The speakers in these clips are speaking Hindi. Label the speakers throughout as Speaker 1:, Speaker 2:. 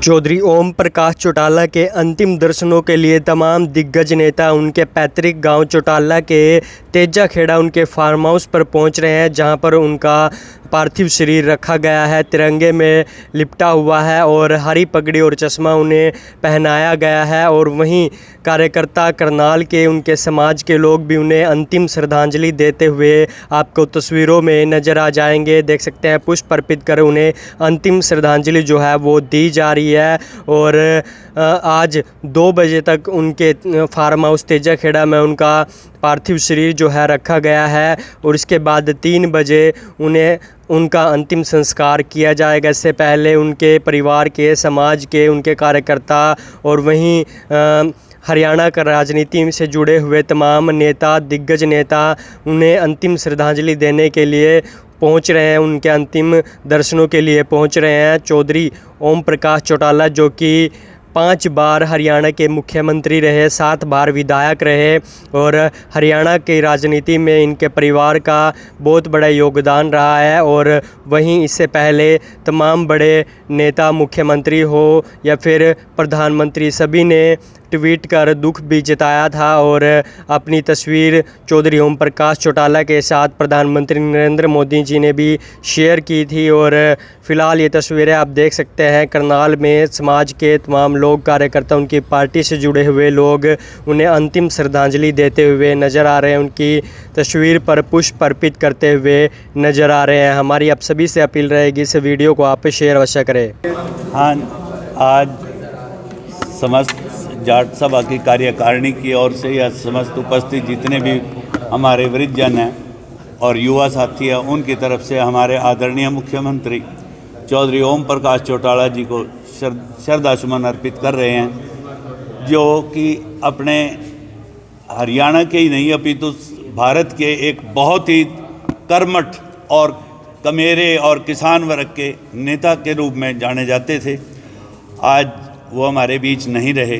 Speaker 1: चौधरी ओम प्रकाश चौटाला के अंतिम दर्शनों के लिए तमाम दिग्गज नेता उनके पैतृक गांव चौटाला के तेजा खेड़ा उनके फार्म हाउस पर पहुंच रहे हैं, जहां पर उनका पार्थिव शरीर रखा गया है। तिरंगे में लिपटा हुआ है और हरी पगड़ी और चश्मा उन्हें पहनाया गया है। और वहीं कार्यकर्ता करनाल के उनके समाज के लोग भी उन्हें अंतिम श्रद्धांजलि देते हुए आपको तस्वीरों में नज़र आ जाएंगे। देख सकते हैं पुष्प अर्पित कर उन्हें अंतिम श्रद्धांजलि जो है वो दी जा रही है। और आज 2 बजे तक उनके फार्म हाउस तेजा खेड़ा में उनका पार्थिव शरीर जो है रखा गया है और इसके बाद 3 बजे उन्हें उनका अंतिम संस्कार किया जाएगा। इससे पहले उनके परिवार के, समाज के, उनके कार्यकर्ता और वहीं हरियाणा का राजनीति से जुड़े हुए तमाम नेता, दिग्गज नेता उन्हें अंतिम श्रद्धांजलि देने के लिए पहुंच रहे हैं, उनके अंतिम दर्शनों के लिए पहुंच रहे हैं। चौधरी ओम प्रकाश चौटाला जो कि 5 बार हरियाणा के मुख्यमंत्री रहे, 7 बार विधायक रहे और हरियाणा की राजनीति में इनके परिवार का बहुत बड़ा योगदान रहा है। और वहीं इससे पहले तमाम बड़े नेता, मुख्यमंत्री हो या फिर प्रधानमंत्री, सभी ने ट्वीट कर दुख भी जताया था और अपनी तस्वीर चौधरी ओम प्रकाश चौटाला के साथ प्रधानमंत्री नरेंद्र मोदी जी ने भी शेयर की थी। और फ़िलहाल ये तस्वीरें आप देख सकते हैं, करनाल में समाज के तमाम लोग, कार्यकर्ता, उनकी पार्टी से जुड़े हुए लोग उन्हें अंतिम श्रद्धांजलि देते हुए नज़र आ रहे हैं, उनकी तस्वीर पर पुष्प अर्पित करते हुए नज़र आ रहे हैं। हमारी आप सभी से अपील रहेगी इस वीडियो को आप शेयर अवश्य करें।
Speaker 2: हाँ, आज समस्त जाट सभा की कार्यकारिणी की ओर से या समस्त उपस्थित जितने भी हमारे वृद्धजन हैं और युवा साथी हैं, उनकी तरफ से हमारे आदरणीय मुख्यमंत्री चौधरी ओम प्रकाश चौटाला जी को श्रद्धासुमन अर्पित कर रहे हैं, जो कि अपने हरियाणा के ही नहीं अपितु भारत के एक बहुत ही कर्मठ और कमेरे और किसान वर्ग के नेता के रूप में जाने जाते थे। आज वो हमारे बीच नहीं रहे,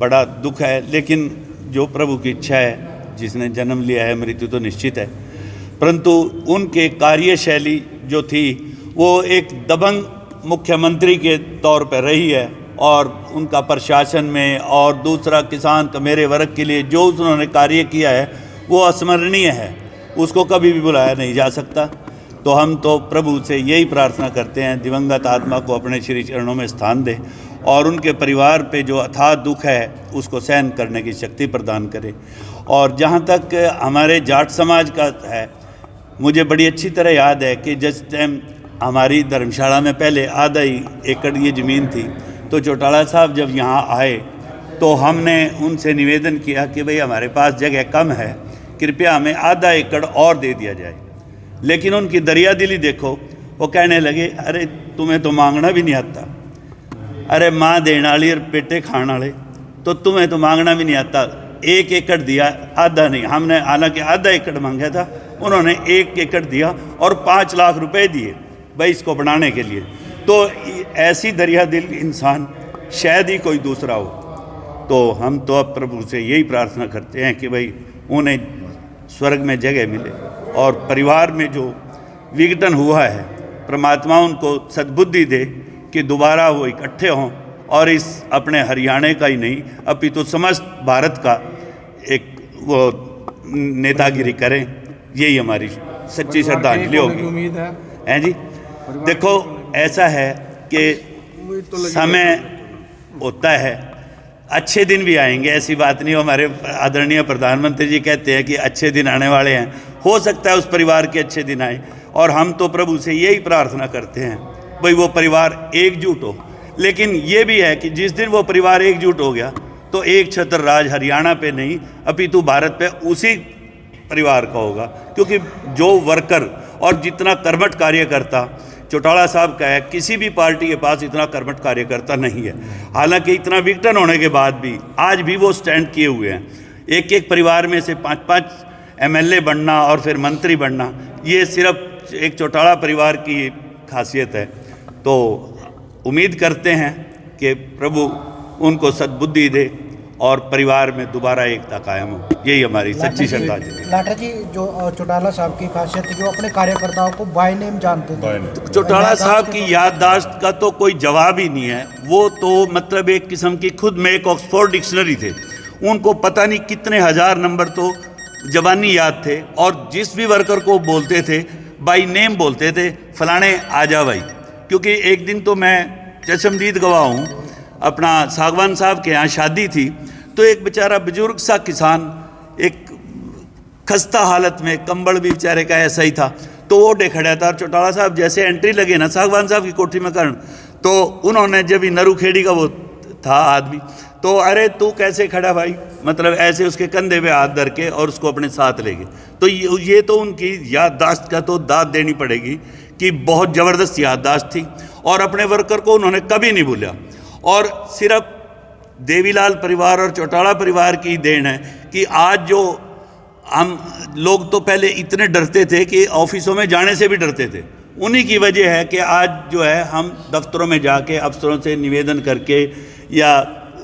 Speaker 2: बड़ा दुख है, लेकिन जो प्रभु की इच्छा है, जिसने जन्म लिया है मृत्यु तो निश्चित है। परंतु उनके कार्यशैली जो थी वो एक दबंग मुख्यमंत्री के तौर पर रही है और उनका प्रशासन में और दूसरा किसान कमेरे वर्ग के लिए जो उन्होंने कार्य किया है वो अस्मरणीय है, उसको कभी भी भुलाया नहीं जा सकता। तो हम तो प्रभु से यही प्रार्थना करते हैं, दिवंगत आत्मा को अपने श्री चरणों में स्थान दे और उनके परिवार पे जो अथाह दुख है उसको सहन करने की शक्ति प्रदान करे। और जहाँ तक हमारे जाट समाज का है, मुझे बड़ी अच्छी तरह याद है कि जिस टाइम हमारी धर्मशाला में पहले आधा ही एकड़ ये ज़मीन थी, तो चौटाला साहब जब यहाँ आए तो हमने उनसे निवेदन किया कि भाई हमारे पास जगह कम है, कृपया हमें आधा एकड़ और दे दिया जाए। लेकिन उनकी दरिया दिली देखो, वो कहने लगे अरे तुम्हें तो मांगना भी नहीं आता, अरे माँ देने वाली और पेटे खाने वाले, तो तुम्हें तो मांगना भी नहीं आता। 1 एकड़ दिया, आधा नहीं। हमने हालांकि आधा एकड़ मांगा था, उन्होंने 1 एकड़ दिया और 5 लाख रुपए दिए भाई इसको बनाने के लिए। तो ऐसी दरिया दिल इंसान शायद ही कोई दूसरा हो। तो हम तो अब प्रभु से यही प्रार्थना करते हैं कि भाई उन्हें स्वर्ग में जगह मिले और परिवार में जो विघटन हुआ है, परमात्मा उनको सद्बुद्धि दे कि दोबारा वो इकट्ठे हों और इस अपने हरियाणा का ही नहीं अपितु समस्त भारत का एक वो नेतागिरी करें। यही हमारी सच्ची श्रद्धांजलि होगी। उम्मीद है जी। देखो ऐसा है कि समय होता है, अच्छे दिन भी आएंगे, ऐसी बात नहीं। हमारे आदरणीय प्रधानमंत्री जी कहते हैं कि अच्छे दिन आने वाले हैं, हो सकता है उस परिवार के अच्छे दिन आए और हम तो प्रभु से यही प्रार्थना करते हैं भाई वो परिवार एकजुट हो। लेकिन ये भी है कि जिस दिन वो परिवार एकजुट हो गया तो एक छत्र राज हरियाणा पे नहीं अपितु भारत पे उसी परिवार का होगा, क्योंकि जो वर्कर और जितना कर्मठ कार्यकर्ता चौटाला साहब का है, किसी भी पार्टी के पास इतना कर्मठ कार्यकर्ता नहीं है। हालांकि इतना विघटन होने के बाद भी आज भी वो स्टैंड किए हुए हैं। एक परिवार में से 5-5 MLA बनना और फिर मंत्री बनना, ये सिर्फ एक चौटाला परिवार की खासियत है। तो उम्मीद करते हैं कि प्रभु उनको सद्बुद्धि दे और परिवार में दोबारा एकता कायम हो। यही हमारी सच्ची श्रद्धांजलि है।
Speaker 3: लाठा जी, जो चौटाला साहब की खासियत है, जो अपने कार्यकर्ताओं को बाय नेम जानते थे।
Speaker 2: चौटाला साहब की याददाश्त का तो कोई जवाब ही नहीं है। वो तो मतलब एक किस्म की खुद में एक ऑक्सफोर्ड डिक्शनरी थे। उनको पता नहीं कितने हजार नंबर तो जबानी याद थे, और जिस भी वर्कर को बोलते थे बाई नेम बोलते थे, फलाने आजा भाई। क्योंकि एक दिन तो मैं चशमदीद गवाह हूँ, अपना सागवान साहब के यहाँ शादी थी, तो एक बेचारा बुजुर्ग सा किसान एक खस्ता हालत में, कंबल भी बेचारे का ऐसा ही था, तो वो उठे खड़ा था। और चौटाला साहब जैसे एंट्री लगे ना सागवान साहब की कोठी में करन, तो उन्होंने जब ही नरू खेड़ी का वो था आदमी, तो अरे तू कैसे खड़ा भाई, मतलब ऐसे उसके कंधे पे हाथ धर के और उसको अपने साथ ले गए। तो ये तो उनकी याददाश्त का तो दाद देनी पड़ेगी कि बहुत ज़बरदस्त याददाश्त थी, और अपने वर्कर को उन्होंने कभी नहीं भूला। और सिर्फ देवीलाल परिवार और चौटाला परिवार की देन है कि आज जो हम लोग तो पहले इतने डरते थे कि ऑफिसों में जाने से भी डरते थे, उन्हीं की वजह है कि आज जो है हम दफ्तरों में जाके अफसरों से निवेदन करके या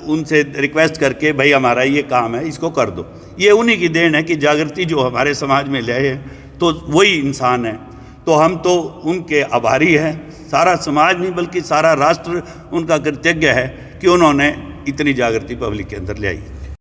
Speaker 2: उनसे रिक्वेस्ट करके भाई हमारा ये काम है, इसको कर दो। ये उन्हीं की देन है कि जागृति जो हमारे समाज में लाए है, तो वही इंसान है। तो हम तो उनके आभारी हैं, सारा समाज नहीं बल्कि सारा राष्ट्र उनका कृतज्ञ है कि उन्होंने इतनी जागृति पब्लिक के अंदर ले आई।